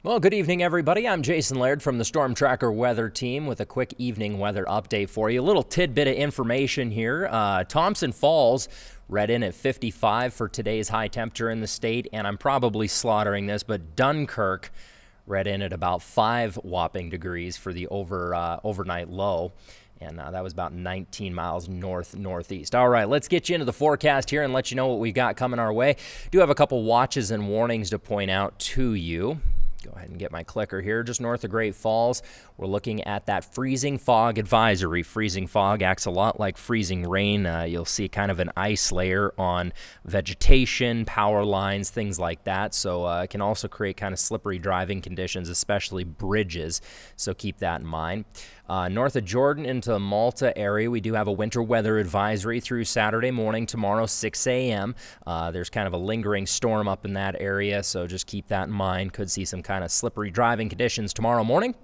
Well, good evening, everybody. I'm Jason Laird from the Storm Tracker Weather Team with a quick evening weather update for you. A little tidbit of information here. Thompson Falls read in at 55 for today's high temperature in the state, and I'm probably slaughtering this, but Dunkirk read in at about 5 whopping degrees for the overnight low. And that was about 19 miles northeast. All right, let's get you into the forecast here and let you know what we got coming our way. Do have a couple watches and warnings to point out to you. Go ahead and get my clicker here. Just north of Great Falls, we're looking at that freezing fog advisory. Freezing fog acts a lot like freezing rain. You'll see kind of an ice layer on vegetation, power lines, things like that. So it can also create kind of slippery driving conditions, especially bridges. So keep that in mind. North of Jordan into Malta area, we do have a winter weather advisory through Saturday morning, tomorrow 6 a.m. There's kind of a lingering storm up in that area, so just keep that in mind. Could see some kind of slippery driving conditions tomorrow morning.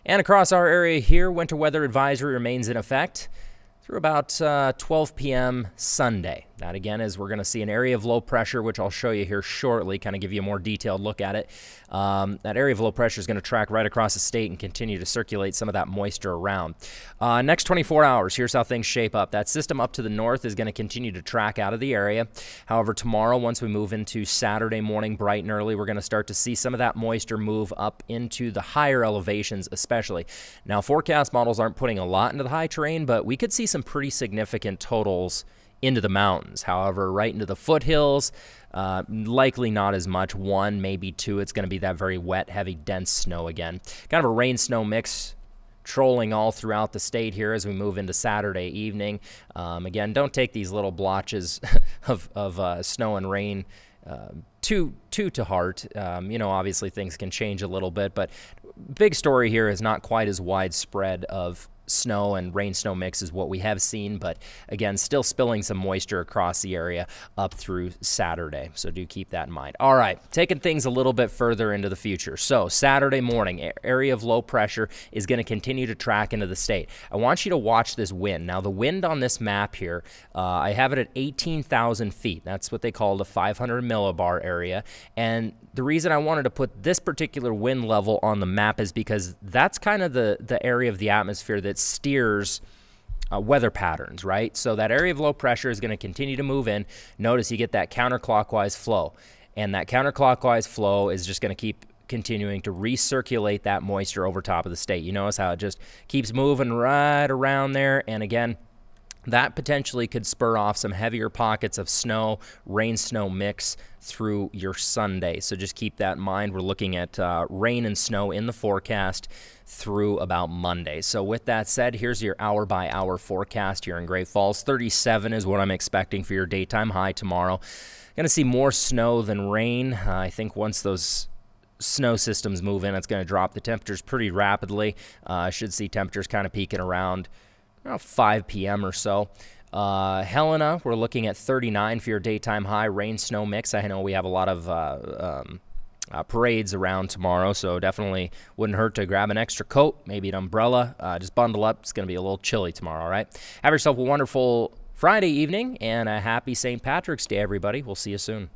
And across our area here, winter weather advisory remains in effect through about 12 p.m. Sunday. That, again, is we're going to see an area of low pressure, which I'll show you here shortly, kind of give you a more detailed look at it. That area of low pressure is going to track right across the state and continue to circulate some of that moisture around. Next 24 hours, here's how things shape up. That system up to the north is going to continue to track out of the area. However, tomorrow, once we move into Saturday morning bright and early, we're going to start to see some of that moisture move up into the higher elevations especially. Now, forecast models aren't putting a lot into the high terrain, but we could see some pretty significant totals into the mountains. However, right into the foothills, likely not as much. 1, maybe 2. It's going to be that very wet, heavy, dense snow again. Kind of a rain-snow mix trolling all throughout the state here as we move into Saturday evening. Again, don't take these little blotches of snow and rain too to heart. Obviously things can change a little bit, but big story here is not quite as widespread of snow and rain-snow mix is what we have seen, but again, still spilling some moisture across the area up through Saturday, so do keep that in mind. All right, taking things a little bit further into the future. So Saturday morning, area of low pressure is going to continue to track into the state. I want you to watch this wind. Now, the wind on this map here, I have it at 18,000 feet. That's what they call the 500 millibar area, and the reason I wanted to put this particular wind level on the map is because that's kind of the area of the atmosphere that steers weather patterns, right? So that area of low pressure is going to continue to move in. Notice you get that counterclockwise flow, and that counterclockwise flow is just going to keep continuing to recirculate that moisture over top of the state. You notice how it just keeps moving right around there, and again, that potentially could spur off some heavier pockets of snow, rain-snow mix through your Sunday. So just keep that in mind. We're looking at rain and snow in the forecast through about Monday. So with that said, here's your hour-by-hour forecast here in Great Falls. 37 is what I'm expecting for your daytime high tomorrow. Going to see more snow than rain. I think once those snow systems move in, it's going to drop the temperatures pretty rapidly. Should see temperatures kind of peaking around 5 p.m. or so. Helena, we're looking at 39 for your daytime high, rain-snow mix. I know we have a lot of parades around tomorrow, so definitely wouldn't hurt to grab an extra coat, maybe an umbrella. Just bundle up. It's going to be a little chilly tomorrow, all right? Have yourself a wonderful Friday evening and a happy St. Patrick's Day, everybody. We'll see you soon.